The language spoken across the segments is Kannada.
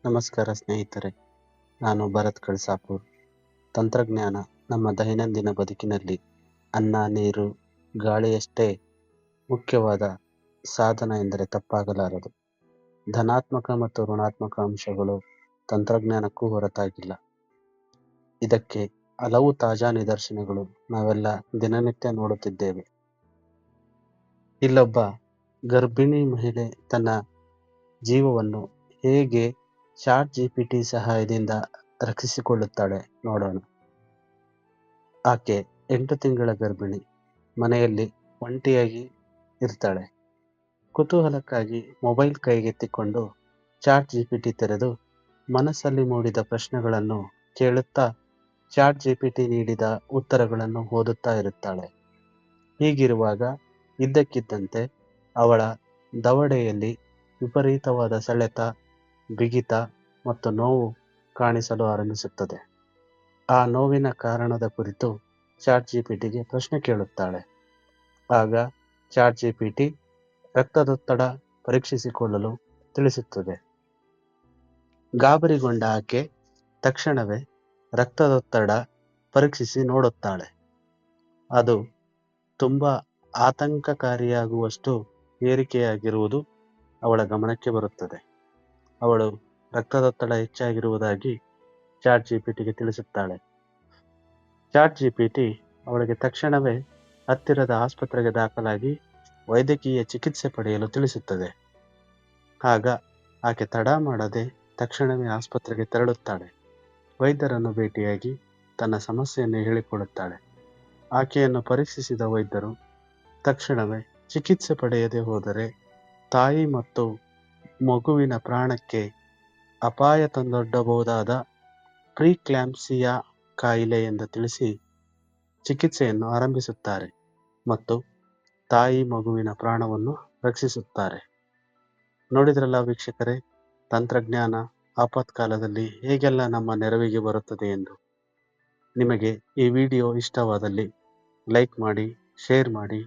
ನಮಸ್ಕಾರ ಸ್ನೇಹಿತರೆ, ನಾನು ಭರತ್ ಕಳ್ಸಾಪುರ್. ತಂತ್ರಜ್ಞಾನ ನಮ್ಮ ದೈನಂದಿನ ಬದುಕಿನಲ್ಲಿ ಅನ್ನ, ನೀರು, ಗಾಳಿಯಷ್ಟೇ ಮುಖ್ಯವಾದ ಸಾಧನ ಎಂದರೆ ತಪ್ಪಾಗಲಾರದು. ಧನಾತ್ಮಕ ಮತ್ತು ಋಣಾತ್ಮಕ ಅಂಶಗಳು ತಂತ್ರಜ್ಞಾನಕ್ಕೂ ಹೊರತಾಗಿಲ್ಲ. ಇದಕ್ಕೆ ಹಲವು ತಾಜಾ ನಿದರ್ಶನಗಳು ನಾವೆಲ್ಲ ದಿನನಿತ್ಯ ನೋಡುತ್ತಿದ್ದೇವೆ. ಇಲ್ಲೊಬ್ಬ ಗರ್ಭಿಣಿ ಮಹಿಳೆ ತನ್ನ ಜೀವವನ್ನು ಹೇಗೆ ChatGPT ಸಹಾಯದಿಂದ ರಕ್ಷಿಸಿಕೊಳ್ಳುತ್ತಾಳೆ ನೋಡೋಣ. ಆಕೆ 8 ತಿಂಗಳ ಗರ್ಭಿಣಿ. ಮನೆಯಲ್ಲಿ ಒಂಟಿಯಾಗಿ ಇರ್ತಾಳೆ. ಕುತೂಹಲಕ್ಕಾಗಿ ಮೊಬೈಲ್ ಕೈಗೆತ್ತಿಕೊಂಡು ChatGPT ತೆರೆದು ಮನಸ್ಸಲ್ಲಿ ಮೂಡಿದ ಪ್ರಶ್ನೆಗಳನ್ನು ಕೇಳುತ್ತಾ ChatGPT ನೀಡಿದ ಉತ್ತರಗಳನ್ನು ಓದುತ್ತಾ ಇರುತ್ತಾಳೆ. ಹೀಗಿರುವಾಗ ಇದ್ದಕ್ಕಿದ್ದಂತೆ ಅವಳ ದವಡೆಯಲ್ಲಿ ವಿಪರೀತವಾದ ಸೆಳೆತ, ಬಿಗಿತ ಮತ್ತು ನೋವು ಕಾಣಿಸಲು ಆರಂಭಿಸುತ್ತದೆ. ಆ ನೋವಿನ ಕಾರಣದ ಕುರಿತು ChatGPTಗೆ ಪ್ರಶ್ನೆ ಕೇಳುತ್ತಾಳೆ. ಆಗ ChatGPT ರಕ್ತದೊತ್ತಡ ಪರೀಕ್ಷಿಸಿಕೊಳ್ಳಲು ತಿಳಿಸುತ್ತದೆ. ಗಾಬರಿಗೊಂಡ ಆಕೆ ತಕ್ಷಣವೇ ರಕ್ತದೊತ್ತಡ ಪರೀಕ್ಷಿಸಿ ನೋಡುತ್ತಾಳೆ. ಅದು ತುಂಬಾ ಆತಂಕಕಾರಿಯಾಗುವಷ್ಟು ಏರಿಕೆಯಾಗಿರುವುದು ಅವಳ ಗಮನಕ್ಕೆ ಬರುತ್ತದೆ. ಅವಳು ರಕ್ತದೊತ್ತಡ ಹೆಚ್ಚಾಗಿರುವುದಾಗಿ ChatGPTಗೆ ತಿಳಿಸುತ್ತಾಳೆ. ChatGPT ಅವಳಿಗೆ ತಕ್ಷಣವೇ ಹತ್ತಿರದ ಆಸ್ಪತ್ರೆಗೆ ದಾಖಲಾಗಿ ವೈದ್ಯಕೀಯ ಚಿಕಿತ್ಸೆ ಪಡೆಯಲು ತಿಳಿಸುತ್ತದೆ. ಆಗ ಆಕೆ ತಡ ಮಾಡದೆ ತಕ್ಷಣವೇ ಆಸ್ಪತ್ರೆಗೆ ತೆರಳುತ್ತಾಳೆ. ವೈದ್ಯರನ್ನು ಭೇಟಿಯಾಗಿ ತನ್ನ ಸಮಸ್ಯೆಯನ್ನು ಹೇಳಿಕೊಳ್ಳುತ್ತಾಳೆ. ಆಕೆಯನ್ನು ಪರೀಕ್ಷಿಸಿದ ವೈದ್ಯರು ತಕ್ಷಣವೇ ಚಿಕಿತ್ಸೆ ಪಡೆಯದೆ ಹೋದರೆ ತಾಯಿ ಮತ್ತು ಮಗುವಿನ ಪ್ರಾಣಕ್ಕೆ ಅಪಾಯ ತಂದೊಡ್ಡಬಹುದಾದ ಪ್ರೀಕ್ಲಾಂಪ್ಸಿಯಾ ಕಾಯಿಲೆ ಎಂದು ತಿಳಿಸಿ ಚಿಕಿತ್ಸೆಯನ್ನು ಆರಂಭಿಸುತ್ತಾರೆ ಮತ್ತು ತಾಯಿ ಮಗುವಿನ ಪ್ರಾಣವನ್ನು ರಕ್ಷಿಸುತ್ತಾರೆ. ನೋಡಿದ್ರಲ್ಲ ವೀಕ್ಷಕರೇ, ತಂತ್ರಜ್ಞಾನ ಆಪತ್ಕಾಲದಲ್ಲಿ ಹೇಗೆಲ್ಲ ನಮ್ಮ ನೆರವಿಗೆ ಬರುತ್ತದೆ ಎಂದು. ನಿಮಗೆ ಈ ವಿಡಿಯೋ ಇಷ್ಟವಾದಲ್ಲಿ ಲೈಕ್ ಮಾಡಿ, ಶೇರ್ ಮಾಡಿ,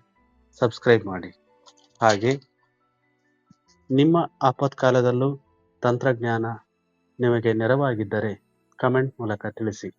ಸಬ್ಸ್ಕ್ರೈಬ್ ಮಾಡಿ. ಹಾಗೆ ನಿಮ್ಮ ಆಪತ್ಕಾಲದಲ್ಲೂ ತಂತ್ರಜ್ಞಾನ ನಿಮಗೆ ನೆರವಾಗಿದ್ದರೆ ಕಮೆಂಟ್ ಮೂಲಕ ತಿಳಿಸಿ.